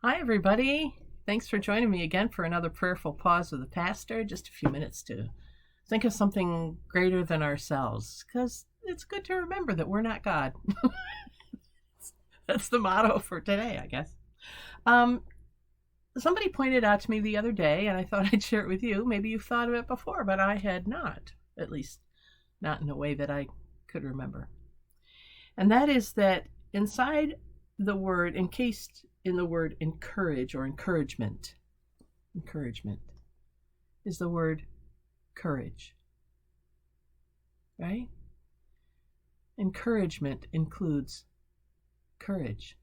Hi, everybody. Thanks for joining me again for another prayerful pause with the pastor. Just a few minutes to think of something greater than ourselves, because it's good to remember that we're not God. That's the motto for today, I guess. Um, Somebody pointed out to me the other day, and I thought I'd share it with you. Maybe you've thought of it before, but I had not, at least not in a way that I could remember. And that is that inside the word, encased in the word encourage or encouragement, is the word courage, right? Encouragement includes courage.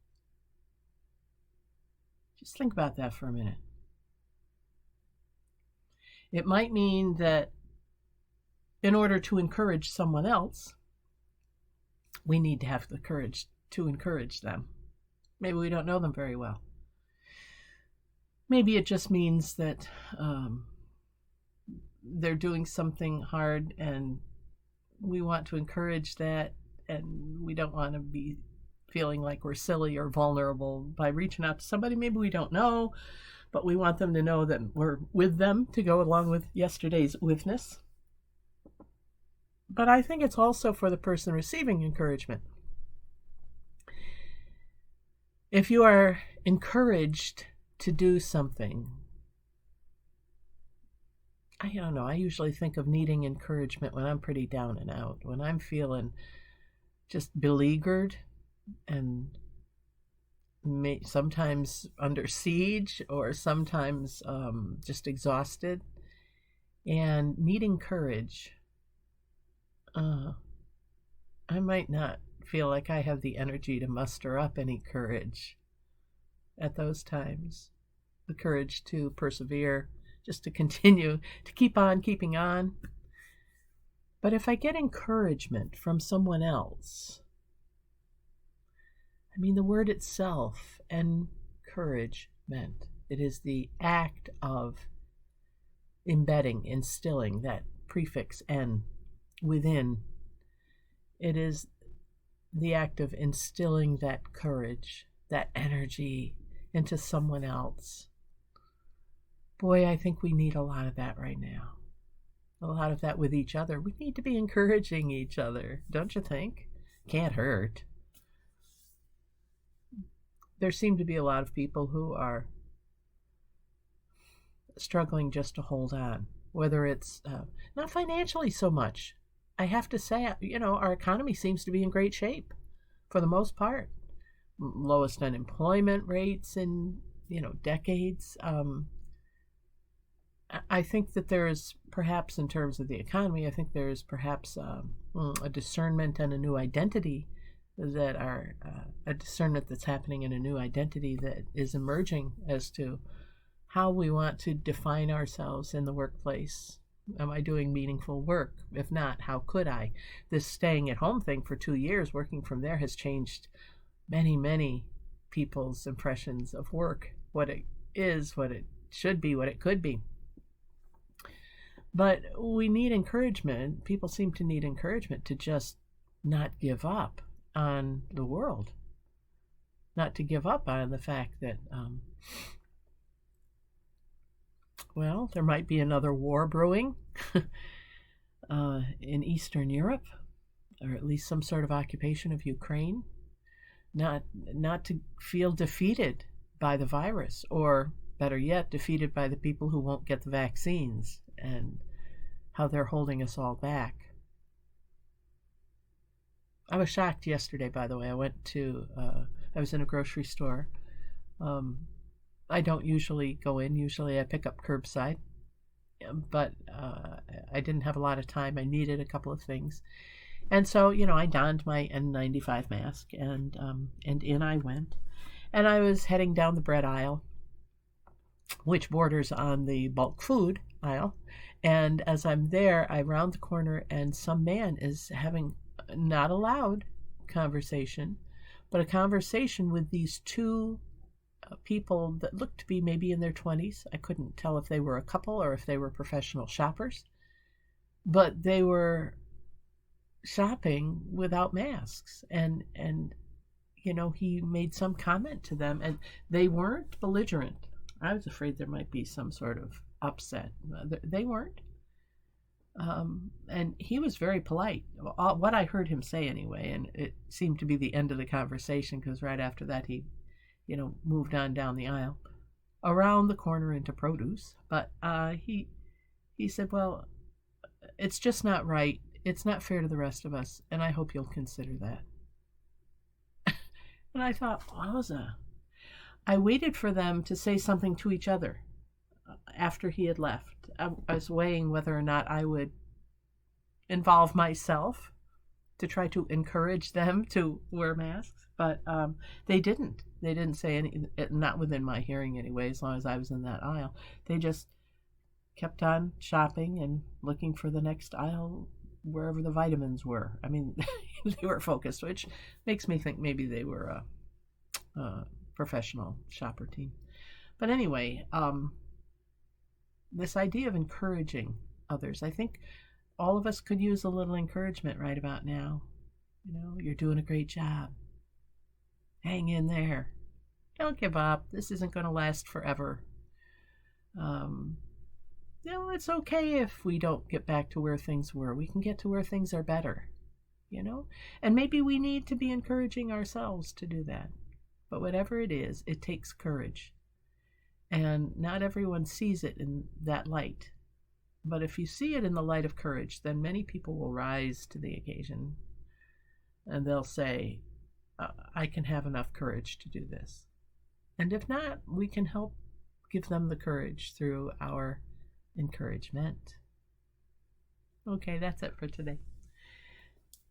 Just think about that for a minute. It might mean that in order to encourage someone else, we need to have the courage to encourage them. Maybe we don't know them very well. Maybe it just means that they're doing something hard and we want to encourage that, and we don't want to be feeling like we're silly or vulnerable by reaching out to somebody maybe we don't know, but we want them to know that we're with them to go along with yesterday's witness. But I think it's also for the person receiving encouragement. If you are encouraged to do something, I don't know, I usually think of needing encouragement when I'm pretty down and out, when I'm feeling just beleaguered and sometimes under siege or sometimes just exhausted and needing courage. I might not feel like I have the energy to muster up any courage at those times, the courage to persevere, just to continue to keep on keeping on. But if I get encouragement from someone else, I mean, the word itself, encouragement, it is the act of embedding, instilling that prefix "en" within. It is the act of instilling that courage, that energy into someone else. Boy, I think we need a lot of that right now. A lot of that with each other. We need to be encouraging each other, don't you think? Can't hurt. There seem to be a lot of people who are struggling just to hold on, whether it's not financially so much. I have to say, our economy seems to be in great shape for the most part. Lowest unemployment rates in, decades. I think that there is perhaps, in terms of the economy, I think there is perhaps a discernment and a new identity that are a discernment that's happening in a new identity that is emerging as to how we want to define ourselves in the workplace. Am I doing meaningful work? If not, how could I? This staying at home thing for 2 years, working from there, has changed many, many people's impressions of work, what it is, what it should be, what it could be. But we need encouragement. People seem to need encouragement to just not give up on the world, not to give up on the fact that, there might be another war brewing in Eastern Europe, or at least some sort of occupation of Ukraine. Not to feel defeated by the virus, or better yet, defeated by the people who won't get the vaccines and how they're holding us all back. I was shocked yesterday, by the way. I was in a grocery store. I don't usually go in. Usually I pick up curbside. But I didn't have a lot of time. I needed a couple of things. And so, I donned my N95 mask and in I went. And I was heading down the bread aisle, which borders on the bulk food aisle. And as I'm there, I round the corner and some man is having not a loud conversation, but a conversation with these two people that looked to be maybe in their 20s. I couldn't tell if they were a couple or if they were professional shoppers, but they were shopping without masks. And he made some comment to them, and they weren't belligerent. I was afraid there might be some sort of upset. They weren't. And he was very polite. What I heard him say anyway, and it seemed to be the end of the conversation because right after that he, moved on down the aisle, around the corner into produce. But he said, "Well, it's just not right. It's not fair to the rest of us, and I hope you'll consider that." And I thought, wowza. I waited for them to say something to each other after he had left. I was weighing whether or not I would involve myself to try to encourage them to wear masks, but they didn't. They didn't say any, not within my hearing anyway, as long as I was in that aisle. They just kept on shopping and looking for the next aisle wherever the vitamins were. I mean, they were focused, which makes me think maybe they were a professional shopper team. But anyway, this idea of encouraging others, I think all of us could use a little encouragement right about now. You're doing a great job. Hang in there. Don't give up. This isn't going to last forever. It's okay if we don't get back to where things were. We can get to where things are better, And maybe we need to be encouraging ourselves to do that. But whatever it is, it takes courage. And not everyone sees it in that light. But if you see it in the light of courage, then many people will rise to the occasion. And they'll say, I can have enough courage to do this. And if not, we can help give them the courage through our encouragement. Okay, that's it for today.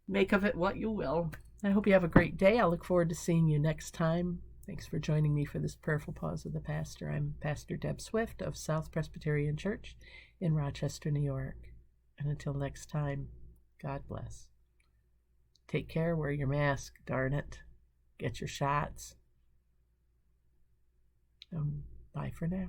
Make of it what you will. I hope you have a great day. I look forward to seeing you next time. Thanks for joining me for this prayerful pause of the pastor. I'm Pastor Deb Swift of South Presbyterian Church in Rochester, New York. And until next time, God bless. Take care, wear your mask, darn it. Get your shots. Bye for now.